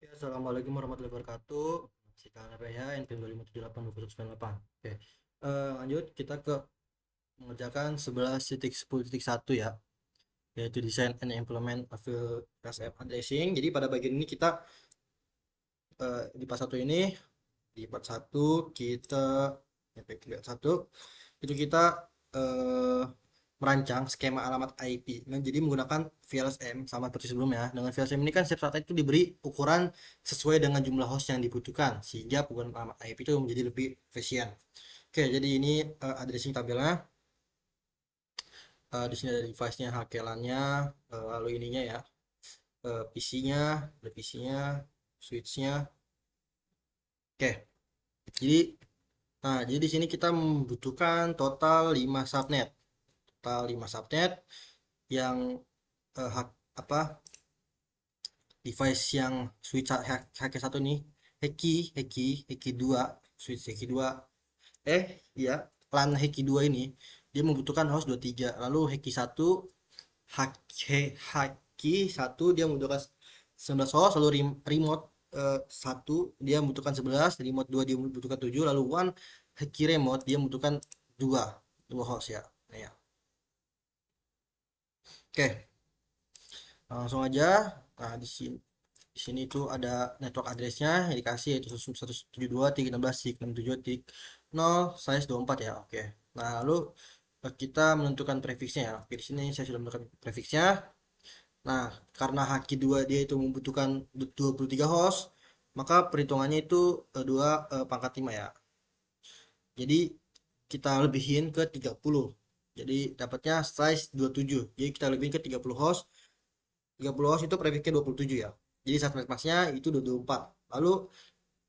Ya, assalamualaikum warahmatullahi wabarakatuh. Si KLP ya, NPM 2578 Oke. Lanjut kita ke mengerjakan 11.10.1 ya, yaitu design and implement of the PSF addressing. Jadi pada bagian ini kita di part 1 ini, di part 1 kita part 1 itu kita eh, merancang skema alamat IP. Nah, jadi menggunakan VLSM sama seperti sebelumnya. Dengan VLSM ini kan setiap saat itu diberi ukuran sesuai dengan jumlah host yang dibutuhkan, sehingga penggunaan alamat IP itu menjadi lebih efisien. Oke, jadi ini addressing tabelnya. Di sini ada device-nya, HKLAN-nya, lalu ininya ya, PC-nya, ada PC-nya, switch-nya. Oke, jadi jadi di sini kita membutuhkan total 5 subnet. Total 5 subnet yang apa device yang switch HK satu nih, Heki 2, switch Heki 2, iya, LAN Heki 2 ini dia membutuhkan host 23, lalu Heki 1, Haki 1 dia membutuhkan 19 host, lalu remote 1 dia membutuhkan 11, remote 2 dia membutuhkan 7, lalu one Heki remote dia membutuhkan 2 host ya. Nah, ya. Oke, langsung aja. Nah, di sini itu ada network address-nya yang dikasih, yaitu 172.13.67.0/24 ya. Oke. Nah, lalu kita menentukan prefixnya ya. Oke, di sini saya sudah menentukan prefixnya. Nah, karena haki 2 dia itu membutuhkan 23 host, maka perhitungannya itu 2 pangkat 5 ya. Jadi kita lebihin ke 30. Jadi dapatnya size 27. Jadi kita lebihin ke 30 host. 30 host itu prefixnya 27 ya. Jadi subnet masknya itu 24. Lalu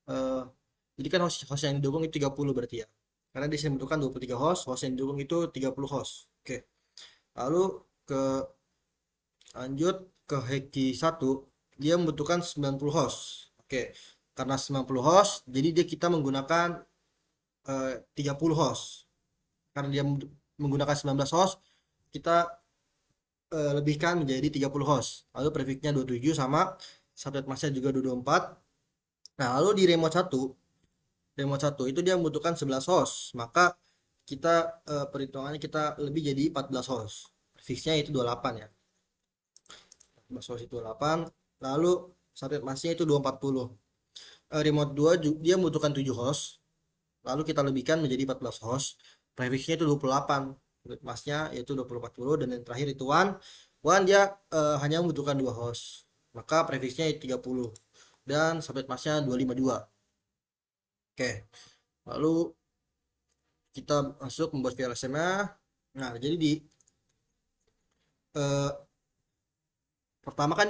eh, jadi kan host yang didukung itu 30 berarti ya. Karena di sini membutuhkan 23 host, host yang didukung itu 30 host. Oke. Lalu ke lanjut ke Heki 1, dia membutuhkan 90 host. Oke. Karena 90 host, jadi kita menggunakan 30 host. Karena dia menggunakan 19 host, kita lebihkan menjadi 30 host. Lalu prefixnya 27 sama subnet masknya juga 224. Nah, lalu di remote 1 itu dia membutuhkan 11 host, maka kita perhitungannya kita lebih jadi 14 host. Fixnya itu 28 ya. 14 host itu 28, lalu subnet masknya itu 240. Remote 2 dia membutuhkan 7 host, lalu kita lebihkan menjadi 14 host. Prefixnya itu 28. Subnet masknya yaitu 2040, dan yang terakhir itu one. One dia hanya membutuhkan 2 host. Maka prefixnya itu 30 dan subnet masknya 252. Oke. Lalu kita masuk membuat VLSM-nya. Nah, jadi di eh, pertama kan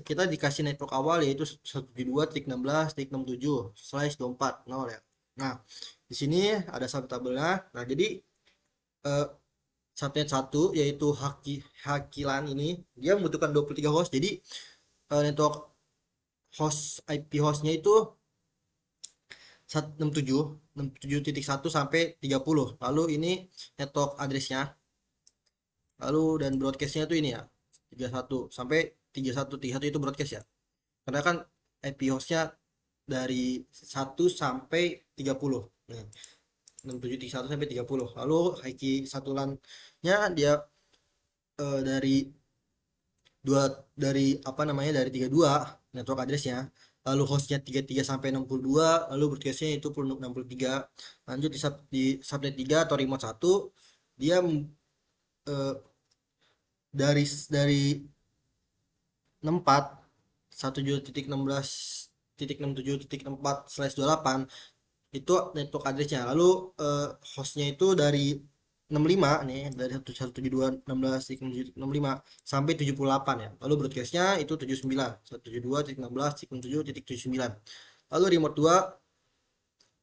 kita dikasih network awal yaitu 172.16.67/24 0 ya. Nah, di sini ada satu tabelnya. Nah, jadi eh, subnet 1 yaitu Hakilan ini dia membutuhkan 23 host. Jadi network host IP hostnya itu 67.1 sampai 30. Lalu ini network addressnya. Lalu dan broadcastnya itu ini ya, 31 sampai 31 itu broadcast ya. Karena kan IP hostnya dari 1 sampai 30. Nah, 67.31 sampai 30. Lalu IP satu LAN-nya dia dari apa namanya, dari 32 network addressnya. Lalu hostnya 33 sampai 62, lalu broadcastnya itu 63. Lanjut di subnet 3 atau remote 1, dia eh, dari 64 1.16.67.4/28 itu network addressnya. Lalu hostnya itu dari 65 nih, dari 172.16.65 sampai 78 ya. Lalu broadcastnya itu 79 172.16.67.79. Lalu remote 2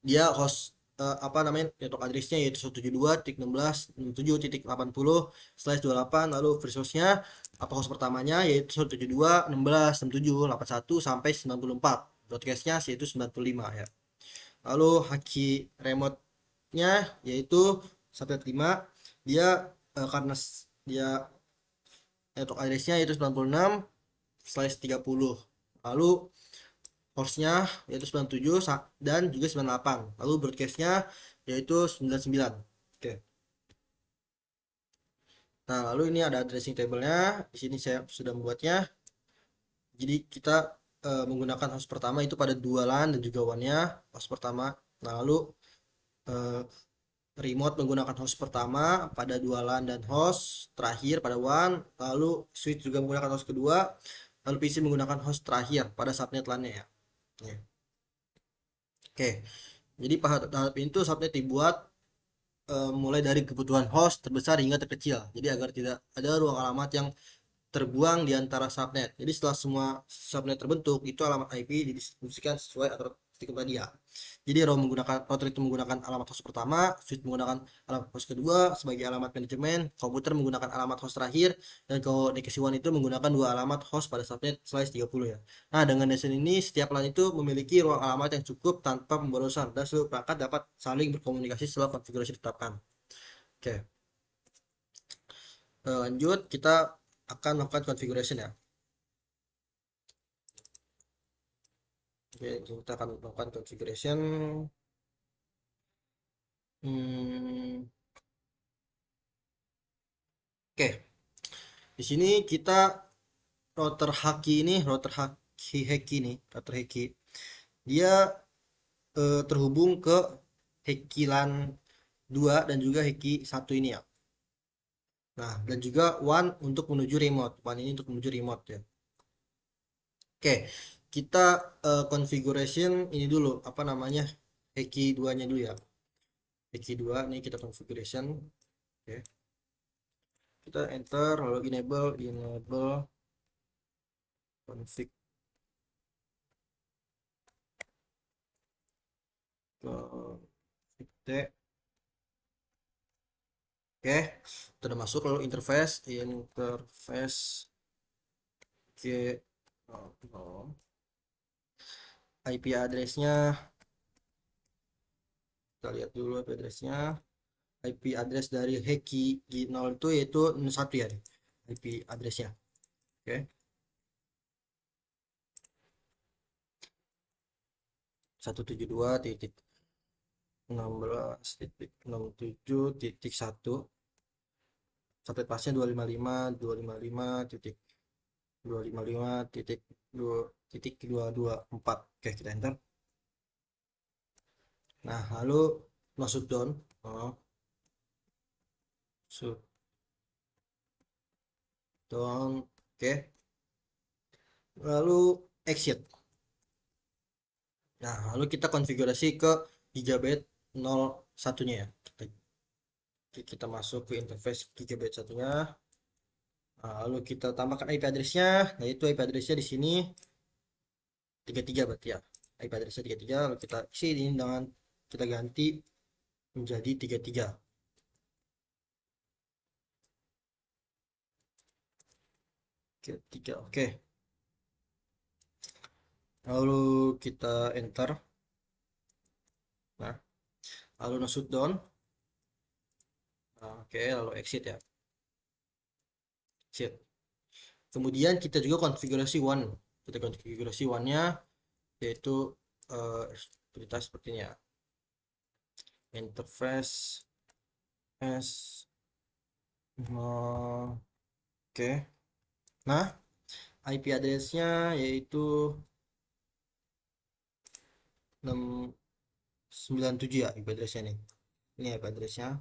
dia host apa namanya, network addressnya yaitu 172.16.67.80/28. Lalu first hostnya atau host pertamanya yaitu 172.16.67.81 sampai 94. Broadcastnya yaitu 95 ya. Lalu haki remote-nya yaitu subnet 5, dia karena dia network address-nya yaitu 96/30. Lalu hostnya yaitu 97 dan juga 98. Lalu broadcastnya yaitu 99. Oke. Nah, lalu ini ada addressing table-nya. Di sini saya sudah membuatnya. Jadi kita menggunakan host pertama itu pada dua LAN dan juga WAN-nya host pertama. Nah, lalu eh, remote menggunakan host pertama pada dua LAN dan host terakhir pada WAN. Lalu switch juga menggunakan host kedua. Lalu PC menggunakan host terakhir pada subnet LAN-nya ya. Ya. Oke. Jadi pada tahap itu subnet dibuat mulai dari kebutuhan host terbesar hingga terkecil. Jadi agar tidak ada ruang alamat yang terbuang di antara subnet. Jadi setelah semua subnet terbentuk, itu alamat IP didistribusikan sesuai aturan sistem tadi ya. Jadi router itu menggunakan alamat host pertama, switch menggunakan alamat host kedua sebagai alamat manajemen, komputer menggunakan alamat host terakhir, dan communication one itu menggunakan dua alamat host pada subnet slice 30 ya. Nah, dengan desain ini, setiap LAN itu memiliki ruang alamat yang cukup tanpa pemborosan, dan seluruh perangkat dapat saling berkomunikasi setelah konfigurasi ditetapkan. Oke, lanjut kita akan melakukan configuration ya. Oke, kita akan melakukan configuration. Hmm, oke, di sini kita router Haki, dia terhubung ke Haki LAN 2 dan juga Haki 1 ini ya. Nah, dan juga WAN untuk menuju remote. WAN ini untuk menuju remote ya. Oke, kita configuration ini dulu, apa namanya? Haki 2-nya dulu ya. Haki 2 ini kita configuration. Oke. Kita enter lalu enable config config t. Oke, sudah masuk lalu interface ke IP address-nya kita lihat dulu IP address-nya. IP address dari Heki G0 itu yaitu 1 ya IP address-nya. Oke. 172.16.67.1 sampai pasnya 255.255.255.2.224. Oke, kita enter. Nah, lalu no shutdown. Oh, shutdown. Oke. Lalu exit. Nah, lalu kita konfigurasi ke Gigabyte 01-nya ya. Kita masuk ke interface Gigabyte 1-nya. Nah, lalu kita tambahkan IP address-nya, yaitu IP address-nya di sini 33 berarti ya. IP address-nya 33, lalu kita isi ini dengan kita ganti menjadi 33. Oke. Lalu kita enter. Nah, lalu no shutdown. Nah, oke, lalu exit ya. Exit. Kemudian kita juga konfigurasi one. Kita konfigurasi one-nya yaitu berita sepertinya. Interface S. Oke. Nah, IP address-nya yaitu 697 ya IP address-nya nih. Ini IP address-nya.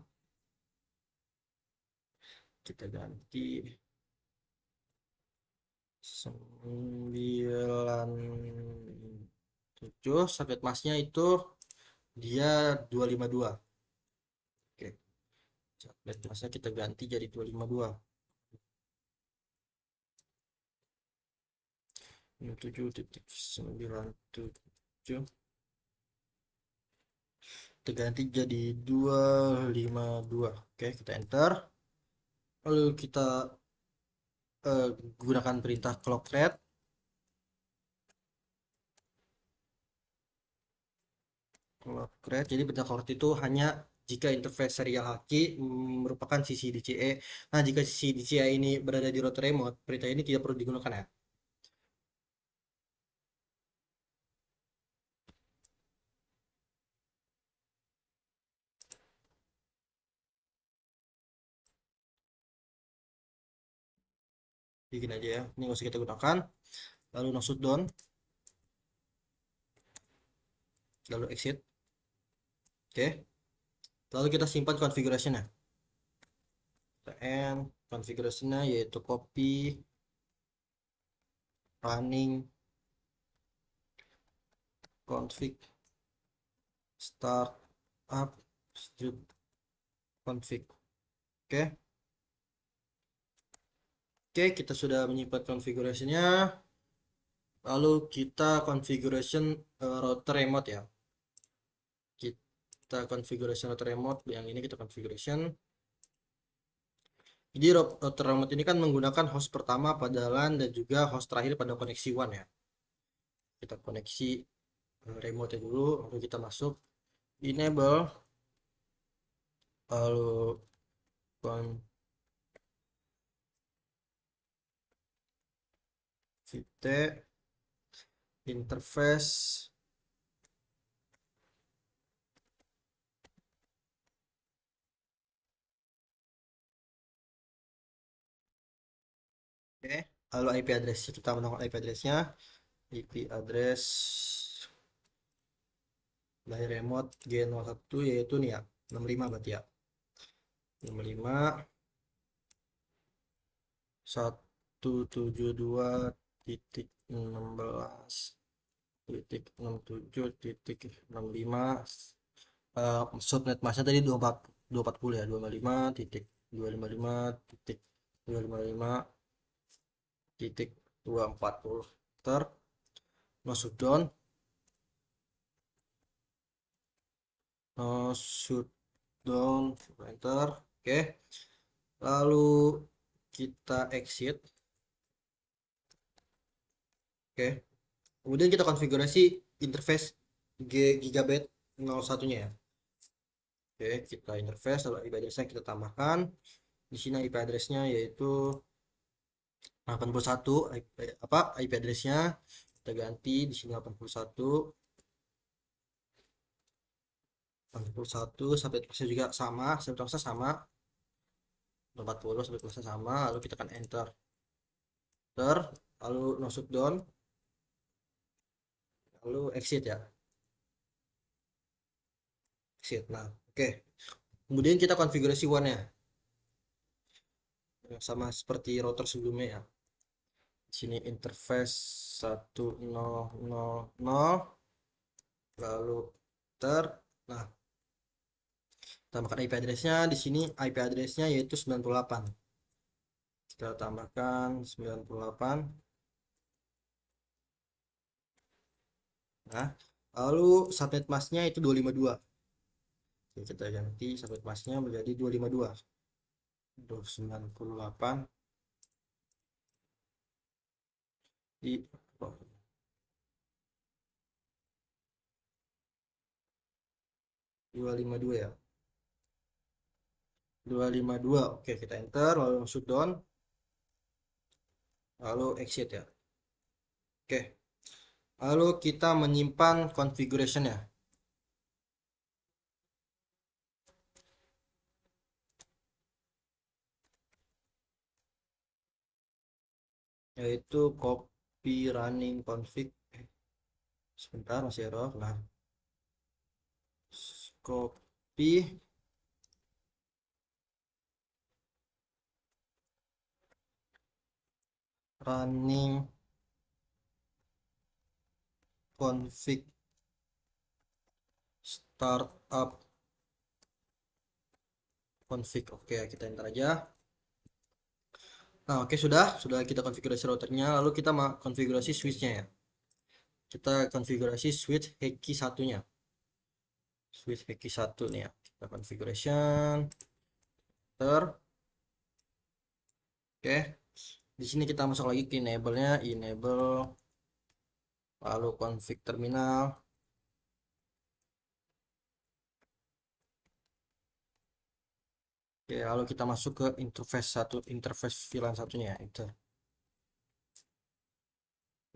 Kita ganti 97, subnet masknya itu dia 252. Oke. Subnet masknya kita ganti jadi 252. 7.97 kita ganti jadi 252. Oke, kita enter. Lalu kita gunakan perintah clock red. Jadi perintah clock red itu hanya jika interface serial haki merupakan sisi DCE. Nah, jika sisi DCE ini berada di router remote, perintah ini tidak perlu digunakan ya. bikin aja ya, ini nggak usah kita gunakan. Lalu no shutdown, lalu exit. Oke, lalu kita simpan configuration-nya. And configuration-nya yaitu copy running config start up config. Oke, oke, kita sudah menyimpan configuration-nya. Lalu kita configuration router remote ya. Kita configuration router remote yang ini kita configuration. Jadi router remote ini kan menggunakan host pertama pada LAN dan juga host terakhir pada koneksi WAN ya. Kita koneksi remote dulu, lalu kita masuk enable, lalu config interface oke, lalu IP address kita menambah IP addressnya, IP address dari remote G01 yaitu nih ya 65 berarti ya 65 172 titik 16 titik 67 titik 65 subnet masnya tadi 240 ya 255 titik 255 titik 255 titik 240 ter no shutdown no shutdown enter oke, lalu kita exit. Oke, kemudian kita konfigurasi interface Gigabit 01 nya ya. Oke, kita interface lalu IP address-nya kita tambahkan. Di sini IP address-nya yaitu 81 IP address-nya kita ganti di sini 81 sampai terusnya juga sama, sampai terusnya sama 40 sampai terusnya sama, lalu kita tekan enter. Lalu no shutdown, lalu exit ya. Exit. Nah, oke. Kemudian kita konfigurasi WAN-nya. Sama seperti router sebelumnya ya. Di sini interface 1000 lalu nah tambahkan IP address-nya. Di sini IP address-nya yaitu 98. Kita tambahkan 98. Nah, lalu subnet mask-nya itu 252. Oke, kita ganti subnet mask-nya menjadi 252. 98 di 252 ya. 252. Oke, kita enter lalu shutdown lalu exit ya. Oke. Lalu kita menyimpan configuration-nya yaitu copy running config sebentar masih error. Nah, copy running config startup config. Oke, kita enter aja. Nah, oke, sudah kita konfigurasi routernya, lalu kita konfigurasi switchnya ya. Kita konfigurasi switch Heki satunya. Switch Heki 1 nih ya. Kita configuration oke. Di sini kita masuk lagi ke enable-nya, enable lalu config terminal. Oke, lalu kita masuk ke interface VLAN satunya ya,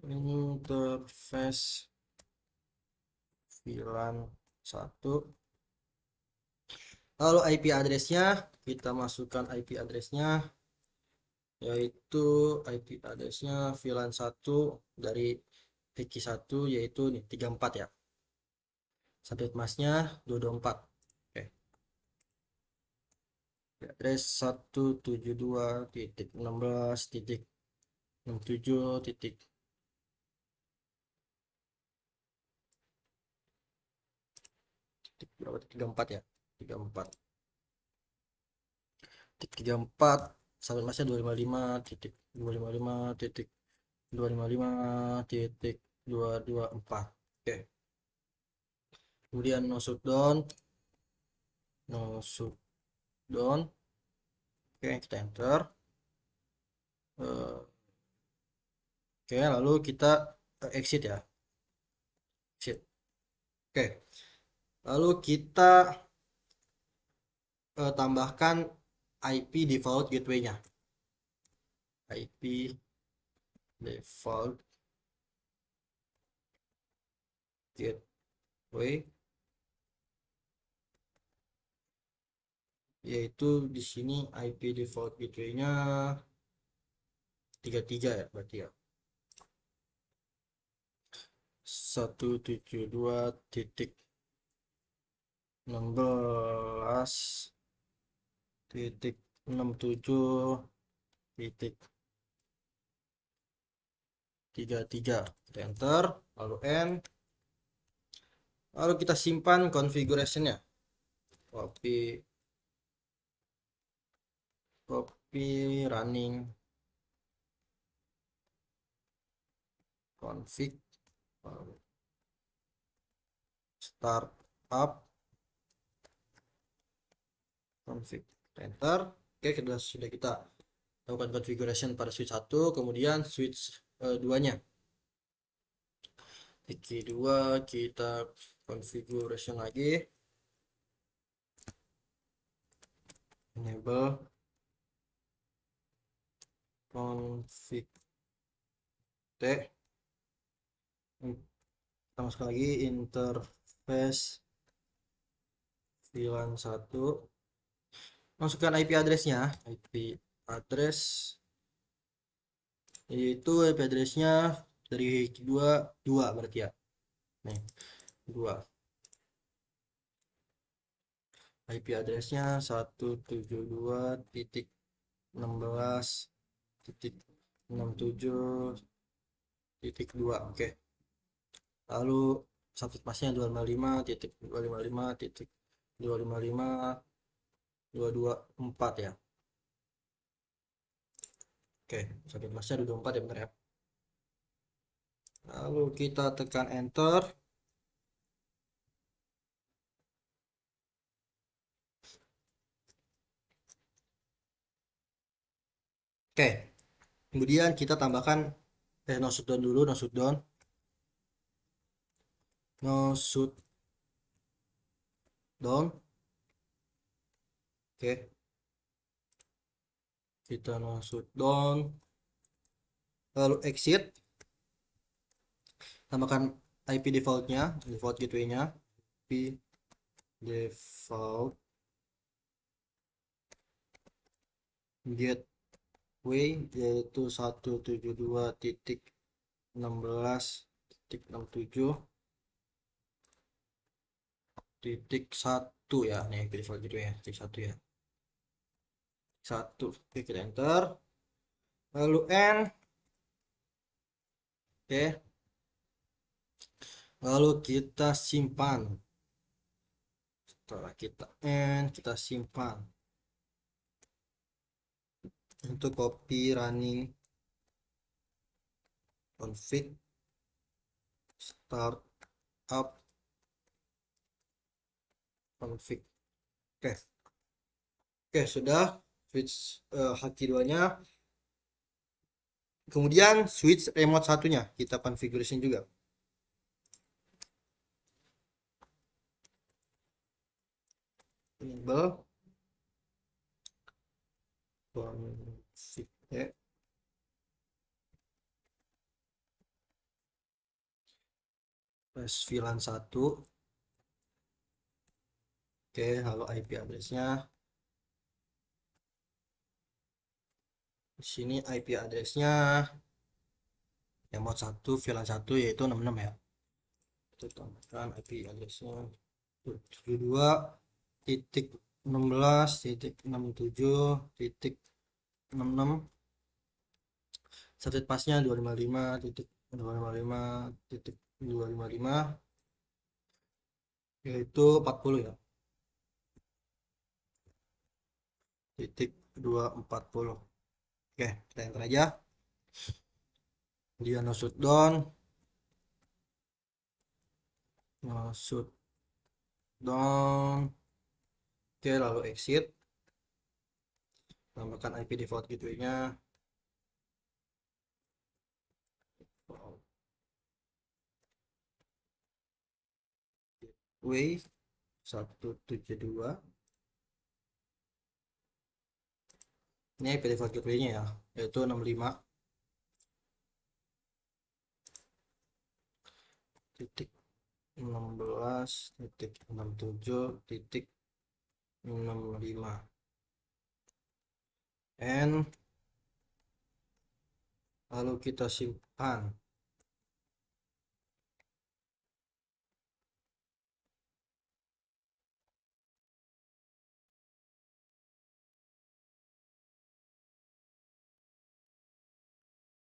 interface VLAN 1. Lalu IP address-nya kita masukkan IP address-nya yaitu IP address-nya VLAN 1 dari Vicky 1 yaitu nih 34 ya. Subnet masknya 224. Oke. Address 172.16.67. Berapa? 34 ya. 34. 34 subnet masknya 255.255.254. Oke. Kemudian no shutdown, no shutdown. Oke, kita enter. Oke, lalu kita exit ya. Exit. Oke. Lalu kita tambahkan IP default gateway-nya. IP default gateway yaitu di sini IP default gateway-nya 33 ya berarti ya. 172.16.67.33. Kita enter, lalu N. Lalu kita simpan configuration-nya. Copy running config start up config enter. Oke, sudah kita lakukan configuration pada switch 1, kemudian switch 2-nya. Tiki 2 kita configuration lagi. Enable config T. Kita masuk lagi interface VLAN 1. Masukkan IP address-nya. IP address itu IP address-nya dari 2 berarti ya. Nih, 2. IP address-nya 172.16.67.2. Oke. Lalu subnet masknya 255.255.255.224 ya. Oke, subnet masknya 224 ya benar ya. Lalu kita tekan enter. Oke, kemudian kita tambahkan no shutdown dulu, no shutdown. No shutdown. Oke, kita no shutdown. Lalu exit. Tambahkan IP defaultnya, default gateway-nya. IP default gateway yaitu 172.16.67.1 ya. Nih IP default gateway ya, titik 1 ya. 1. Oke, kita enter. Lalu N. Oke. Lalu kita simpan. Setelah kita N, kita simpan. Untuk copy running config start up config. Oke. Oke, sudah switch Haki 2-nya. Kemudian switch remote satunya kita configuration juga. Enable config VLAN 1. Oke, lalu IP address-nya Di sini IP address-nya yang mod 1 VLAN 1 yaitu 66 ya. Kita tambahkan IP address-nya 72.16.67.66. Subnet pasnya 255.255.255 yaitu 40 ya. Titik 240. Oke, kita enter aja. Dia no shutdown. No shutdown. Oke, lalu exit. Tambahkan IP default gateway-nya. Gateway 172. Ini IP default gateway-nya ya, yaitu 65. Titik 16.67.65 and lalu kita simpan.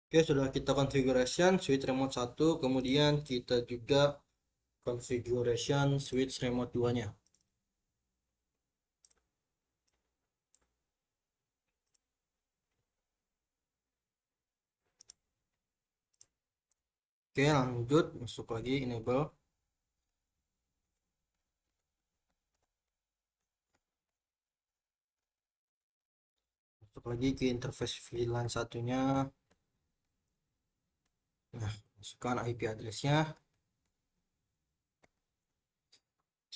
Oke, sudah kita configuration switch remote 1, kemudian kita juga configuration switch remote 2 nya. Oke, lanjut masuk lagi enable. Masuk lagi ke interface VLAN satunya. Nah, masukkan IP address-nya.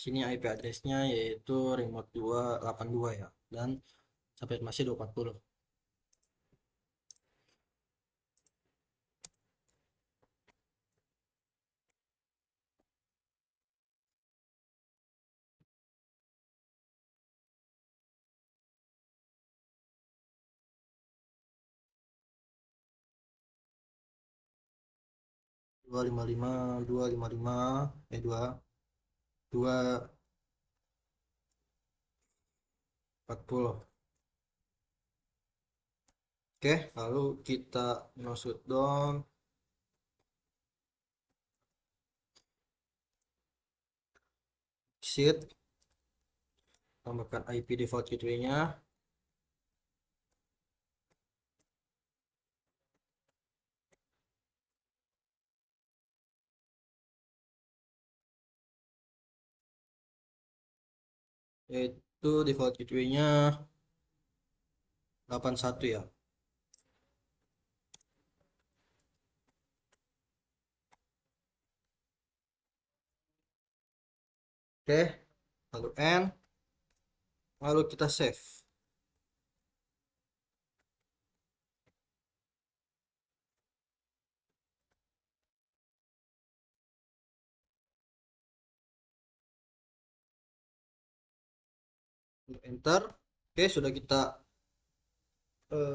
Sini IP address-nya yaitu remote 282 ya, dan subnet masih 240. 255 255 240. Oke, lalu kita no shutdown. Exit. Tambahkan IP default gateway-nya. Yaitu default gateway-nya 81 ya. Oke, lalu end, lalu kita save. Enter. Oke, sudah kita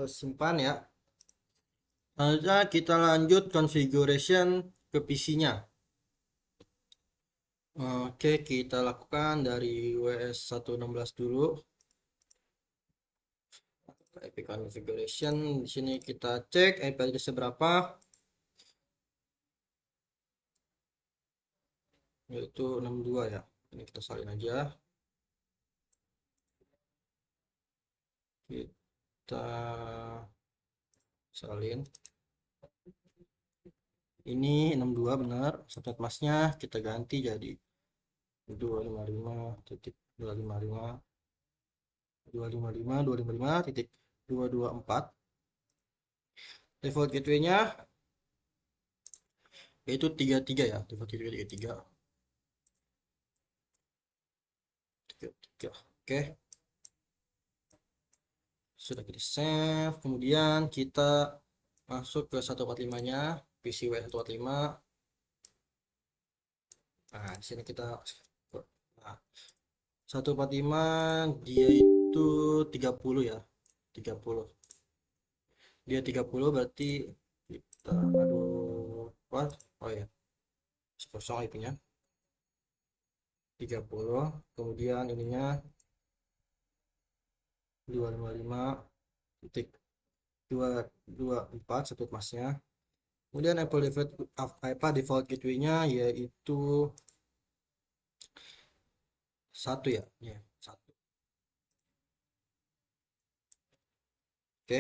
simpan ya. Selanjutnya kita lanjut configuration ke PC-nya. Oke, kita lakukan dari WS116 dulu. IP configuration di sini kita cek IP address berapa, yaitu 62 ya. Ini kita salin aja. Kita salin. Ini 62 benar. Subnet masknya kita ganti jadi 255.255.255.254. Default gateway-nya yaitu 33 ya. Default gateway 33. 33. Oke. Sudah kita save, kemudian kita masuk ke 145-nya, PC W145. Nah, di sini kita 145 dia itu 30 ya. 30. dia 30 berarti kita, aduh, what, oh ya, kosong itunya 30, kemudian ininya 255 titik 224 satu emasnya. Kemudian Apple default apa default gateway-nya yaitu satu ya, ya satu. Oke,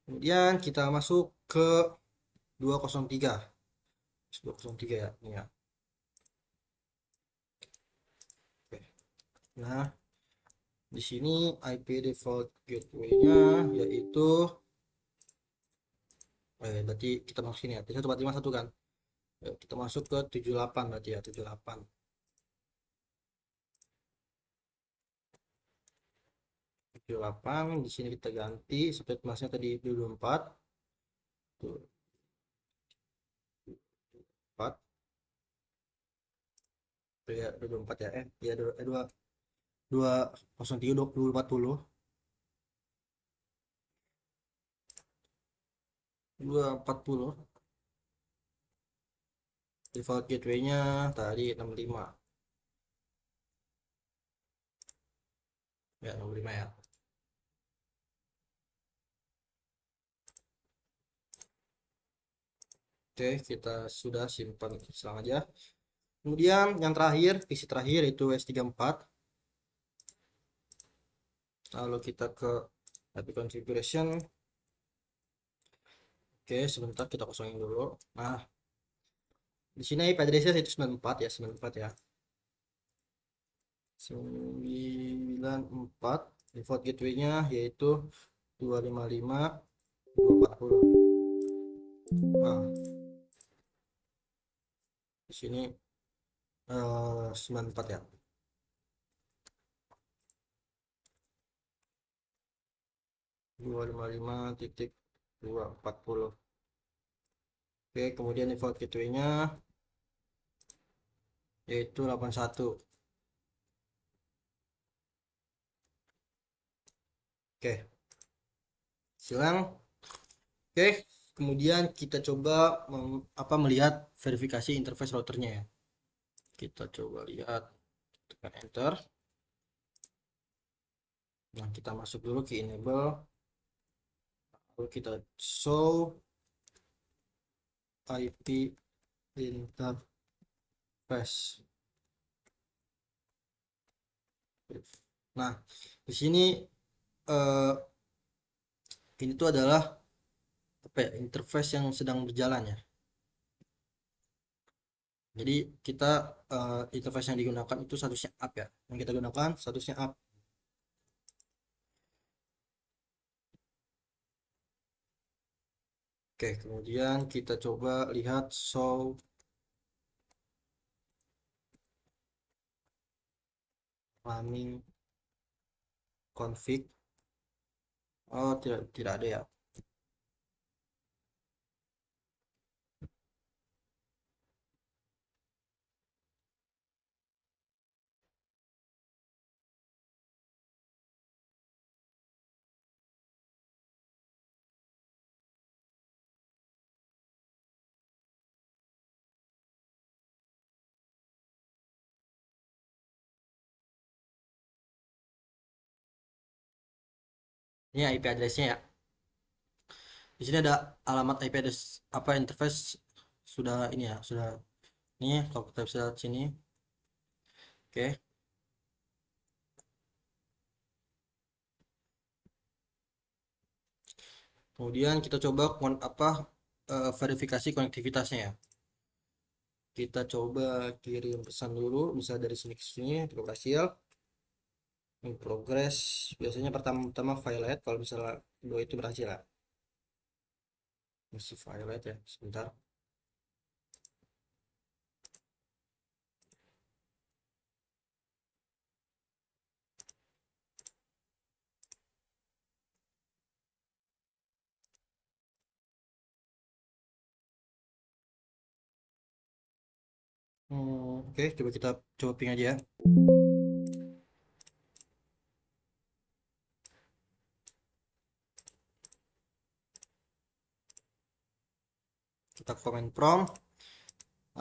kemudian kita masuk ke 203, 203 ya, ini ya. Oke. Nah, di sini IP default gateway-nya yaitu berarti kita masuk sini ya, 1451 kan. Kita masuk ke 78 berarti ya, 78. 78 di sini kita ganti spread masnya tadi 24. Tuh, 4 ya, 24 ya. Ya 203 2040. 240 default gateway-nya tadi 65. Ya, 65 ya. Oke, kita sudah simpan selang aja. Kemudian yang terakhir, visi terakhir itu S34. Lalu kita ke IP configuration. Oke, sebentar kita kosongin dulu. Nah, di sini IP address-nya itu 94 ya, 94 ya. 94 default gateway-nya yaitu 255 240. Nah, di sini 94 ya. 255.240. Oke, kemudian default gateway-nya yaitu 81. Oke, silang. Oke, kemudian kita coba melihat verifikasi interface routernya ya. Kita coba lihat, tekan enter. Nah, kita masuk dulu ke enable, lalu kita show IP interface. Nah, di sini eh, ini tuh adalah apa ya, interface yang sedang berjalan ya. Jadi kita interface yang digunakan itu statusnya up ya. Yang kita gunakan statusnya up. Oke, kemudian kita coba lihat show running config. Oh, tidak ada ya. Ini IP address-nya ya. Di sini ada alamat IP address apa interface sudah ini ya, sudah ini kalau kita bisa lihat sini. Oke. Kemudian kita coba verifikasi konektivitasnya ya. Kita coba kirim pesan dulu, bisa dari sini ke sini, berhasil. In progress, biasanya pertama-tama violet, kalau misalnya dua itu berhasil ya. Masih violet ya, sebentar. Oke, coba kita coba ping aja ya. comment prompt,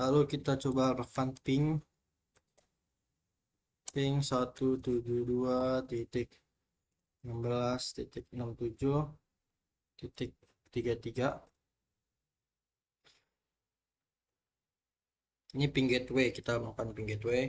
lalu kita coba relevan ping 172.16.67.33. Ini ping gateway, kita melakukan ping gateway.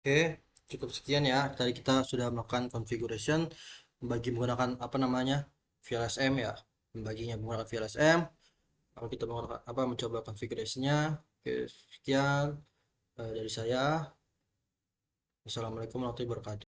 Oke, cukup sekian ya. Tadi kita sudah melakukan configuration bagi menggunakan apa namanya VLSM ya, membaginya menggunakan VLSM. Kalau kita menggunakan apa mencoba configurationnya. Oke, sekian dari saya. Assalamualaikum warahmatullahi wabarakatuh.